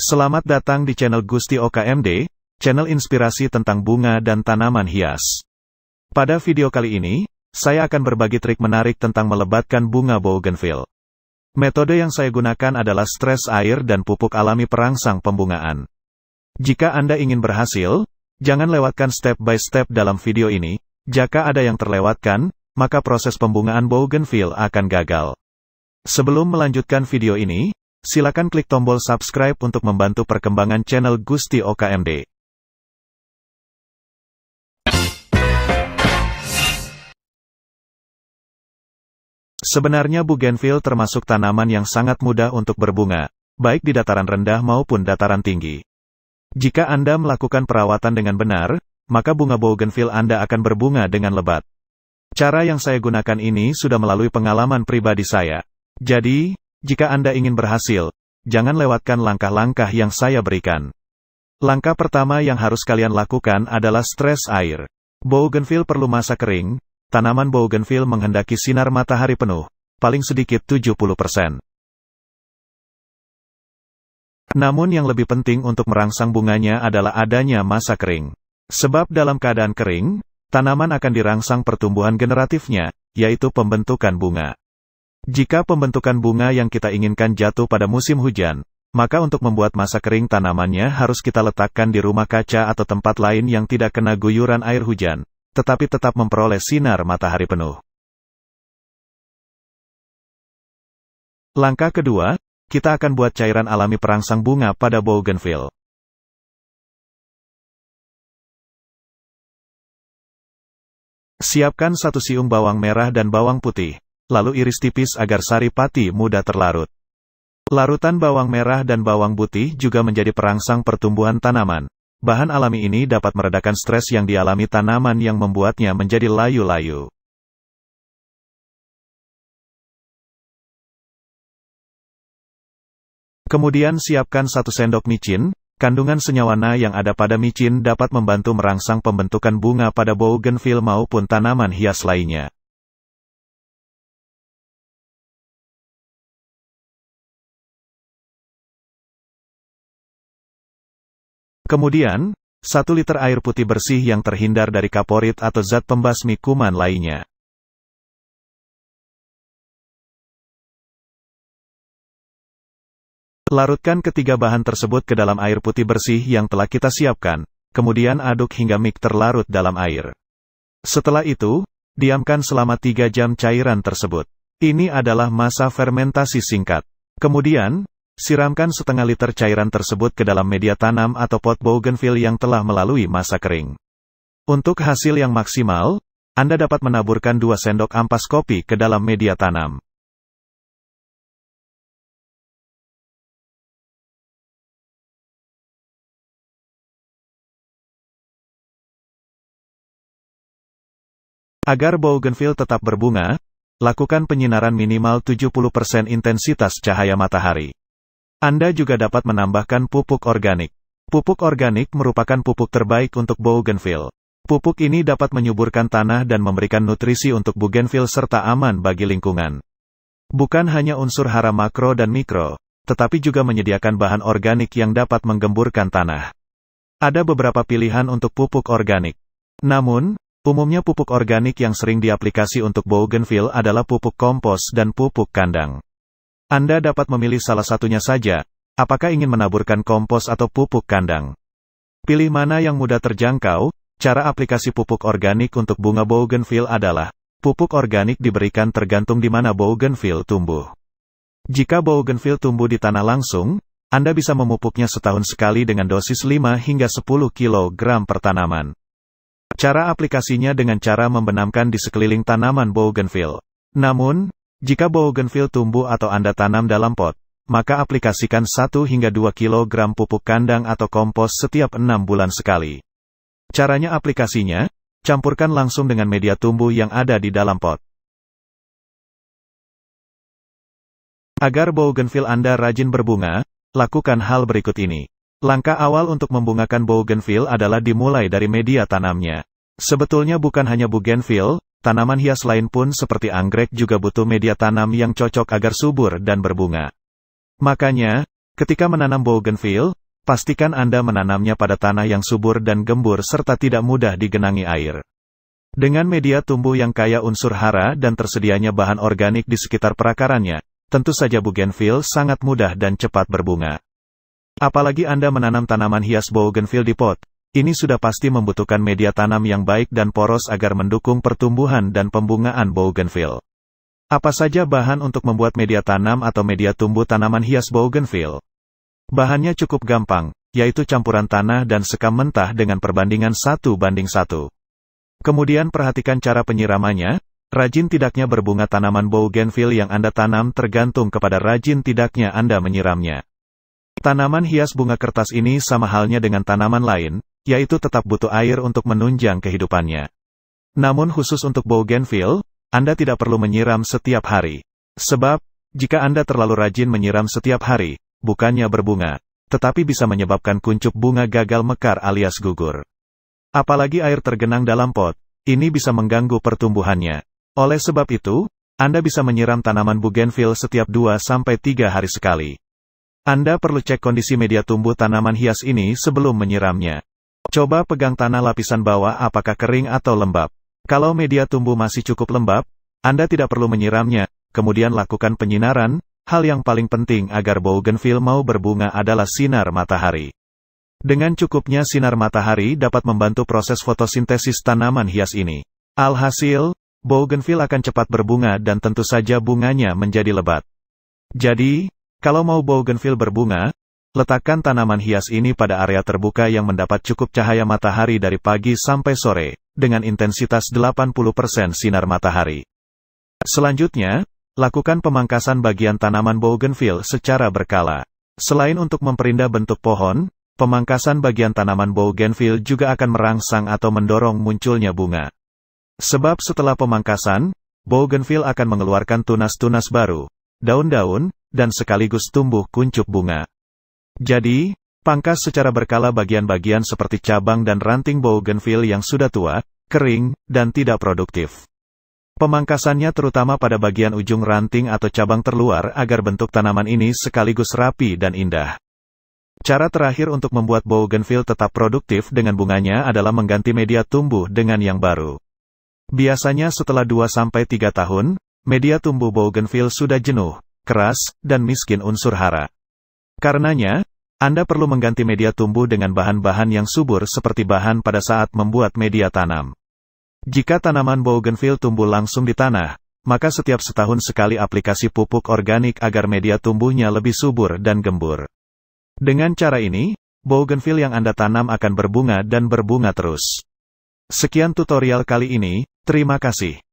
Selamat datang di channel Gusti OKMD, channel inspirasi tentang bunga dan tanaman hias. Pada video kali ini, saya akan berbagi trik menarik tentang melebatkan bunga bougainville. Metode yang saya gunakan adalah stres air dan pupuk alami perangsang pembungaan. Jika Anda ingin berhasil, jangan lewatkan step by step dalam video ini. Jika ada yang terlewatkan, maka proses pembungaan bougainville akan gagal. Sebelum melanjutkan video ini, silakan klik tombol subscribe untuk membantu perkembangan channel Gusti OKMD. Sebenarnya bougainville termasuk tanaman yang sangat mudah untuk berbunga, baik di dataran rendah maupun dataran tinggi. Jika Anda melakukan perawatan dengan benar, maka bunga bougainville Anda akan berbunga dengan lebat. Cara yang saya gunakan ini sudah melalui pengalaman pribadi saya. Jadi, jika Anda ingin berhasil, jangan lewatkan langkah-langkah yang saya berikan. Langkah pertama yang harus kalian lakukan adalah stres air. Bougainville perlu masa kering. Tanaman bougainville menghendaki sinar matahari penuh, paling sedikit 70%. Namun yang lebih penting untuk merangsang bunganya adalah adanya masa kering. Sebab dalam keadaan kering, tanaman akan dirangsang pertumbuhan generatifnya, yaitu pembentukan bunga. Jika pembentukan bunga yang kita inginkan jatuh pada musim hujan, maka untuk membuat masa kering tanamannya harus kita letakkan di rumah kaca atau tempat lain yang tidak kena guyuran air hujan, tetapi tetap memperoleh sinar matahari penuh. Langkah kedua, kita akan buat cairan alami perangsang bunga pada bougainville. Siapkan 1 siung bawang merah dan bawang putih. Lalu iris tipis agar sari pati mudah terlarut. Larutan bawang merah dan bawang putih juga menjadi perangsang pertumbuhan tanaman. Bahan alami ini dapat meredakan stres yang dialami tanaman yang membuatnya menjadi layu-layu. Kemudian siapkan 1 sendok micin. Kandungan senyawa yang ada pada micin dapat membantu merangsang pembentukan bunga pada bougainville maupun tanaman hias lainnya. Kemudian, 1 liter air putih bersih yang terhindar dari kaporit atau zat pembasmi kuman lainnya. Larutkan ketiga bahan tersebut ke dalam air putih bersih yang telah kita siapkan, kemudian aduk hingga mix terlarut dalam air. Setelah itu, diamkan selama 3 jam cairan tersebut. Ini adalah masa fermentasi singkat. Kemudian, siramkan setengah liter cairan tersebut ke dalam media tanam atau pot bougainville yang telah melalui masa kering. Untuk hasil yang maksimal, Anda dapat menaburkan 2 sendok ampas kopi ke dalam media tanam. Agar bougainville tetap berbunga, lakukan penyinaran minimal 70% intensitas cahaya matahari. Anda juga dapat menambahkan pupuk organik. Pupuk organik merupakan pupuk terbaik untuk bougainville. Pupuk ini dapat menyuburkan tanah dan memberikan nutrisi untuk bougainville serta aman bagi lingkungan. Bukan hanya unsur hara makro dan mikro, tetapi juga menyediakan bahan organik yang dapat menggemburkan tanah. Ada beberapa pilihan untuk pupuk organik. Namun, umumnya pupuk organik yang sering diaplikasi untuk bougainville adalah pupuk kompos dan pupuk kandang. Anda dapat memilih salah satunya saja, apakah ingin menaburkan kompos atau pupuk kandang. Pilih mana yang mudah terjangkau. Cara aplikasi pupuk organik untuk bunga bougainville adalah, pupuk organik diberikan tergantung di mana bougainville tumbuh. Jika bougainville tumbuh di tanah langsung, Anda bisa memupuknya setahun sekali dengan dosis 5 hingga 10 kg per tanaman. Cara aplikasinya dengan cara membenamkan di sekeliling tanaman bougainville. Namun, jika bougainville tumbuh atau Anda tanam dalam pot, maka aplikasikan 1 hingga 2 kg pupuk kandang atau kompos setiap 6 bulan sekali. Caranya aplikasinya, campurkan langsung dengan media tumbuh yang ada di dalam pot. Agar bougainville Anda rajin berbunga, lakukan hal berikut ini. Langkah awal untuk membungakan bougainville adalah dimulai dari media tanamnya. Sebetulnya bukan hanya bougainville, tanaman hias lain pun seperti anggrek juga butuh media tanam yang cocok agar subur dan berbunga. Makanya, Ketika menanam bougainville, pastikan Anda menanamnya pada tanah yang subur dan gembur serta tidak mudah digenangi air. Dengan media tumbuh yang kaya unsur hara dan tersedianya bahan organik di sekitar perakarannya, tentu saja bougainville sangat mudah dan cepat berbunga. Apalagi Anda menanam tanaman hias bougainville di pot, ini sudah pasti membutuhkan media tanam yang baik dan poros agar mendukung pertumbuhan dan pembungaan bougainville. Apa saja bahan untuk membuat media tanam atau media tumbuh tanaman hias bougainville? Bahannya cukup gampang, yaitu campuran tanah dan sekam mentah dengan perbandingan 1:1. Kemudian perhatikan cara penyiramannya, rajin tidaknya berbunga tanaman bougainville yang Anda tanam tergantung kepada rajin tidaknya Anda menyiramnya. Tanaman hias bunga kertas ini sama halnya dengan tanaman lain, yaitu tetap butuh air untuk menunjang kehidupannya. Namun khusus untuk bougainville, Anda tidak perlu menyiram setiap hari. Sebab, jika Anda terlalu rajin menyiram setiap hari, bukannya berbunga, tetapi bisa menyebabkan kuncup bunga gagal mekar alias gugur. Apalagi air tergenang dalam pot, ini bisa mengganggu pertumbuhannya. Oleh sebab itu, Anda bisa menyiram tanaman bougainville setiap 2-3 hari sekali. Anda perlu cek kondisi media tumbuh tanaman hias ini sebelum menyiramnya. Coba pegang tanah lapisan bawah apakah kering atau lembab. Kalau media tumbuh masih cukup lembab, Anda tidak perlu menyiramnya, kemudian lakukan penyinaran. Hal yang paling penting agar bougainville mau berbunga adalah sinar matahari. Dengan cukupnya sinar matahari dapat membantu proses fotosintesis tanaman hias ini. Alhasil, bougainville akan cepat berbunga dan tentu saja bunganya menjadi lebat. Jadi, kalau mau bougainville berbunga, letakkan tanaman hias ini pada area terbuka yang mendapat cukup cahaya matahari dari pagi sampai sore, dengan intensitas 80% sinar matahari. Selanjutnya, lakukan pemangkasan bagian tanaman bougainville secara berkala. Selain untuk memperindah bentuk pohon, pemangkasan bagian tanaman bougainville juga akan merangsang atau mendorong munculnya bunga. Sebab setelah pemangkasan, bougainville akan mengeluarkan tunas-tunas baru, daun-daun, dan sekaligus tumbuh kuncup bunga. Jadi, pangkas secara berkala bagian-bagian seperti cabang dan ranting bougainville yang sudah tua, kering, dan tidak produktif. Pemangkasannya terutama pada bagian ujung ranting atau cabang terluar agar bentuk tanaman ini sekaligus rapi dan indah. Cara terakhir untuk membuat bougainville tetap produktif dengan bunganya adalah mengganti media tumbuh dengan yang baru. Biasanya setelah 2-3 tahun, media tumbuh bougainville sudah jenuh, keras, dan miskin unsur hara. Karenanya, Anda perlu mengganti media tumbuh dengan bahan-bahan yang subur seperti bahan pada saat membuat media tanam. Jika tanaman bougainville tumbuh langsung di tanah, maka setiap setahun sekali aplikasi pupuk organik agar media tumbuhnya lebih subur dan gembur. Dengan cara ini, bougainville yang Anda tanam akan berbunga dan berbunga terus. Sekian tutorial kali ini, terima kasih.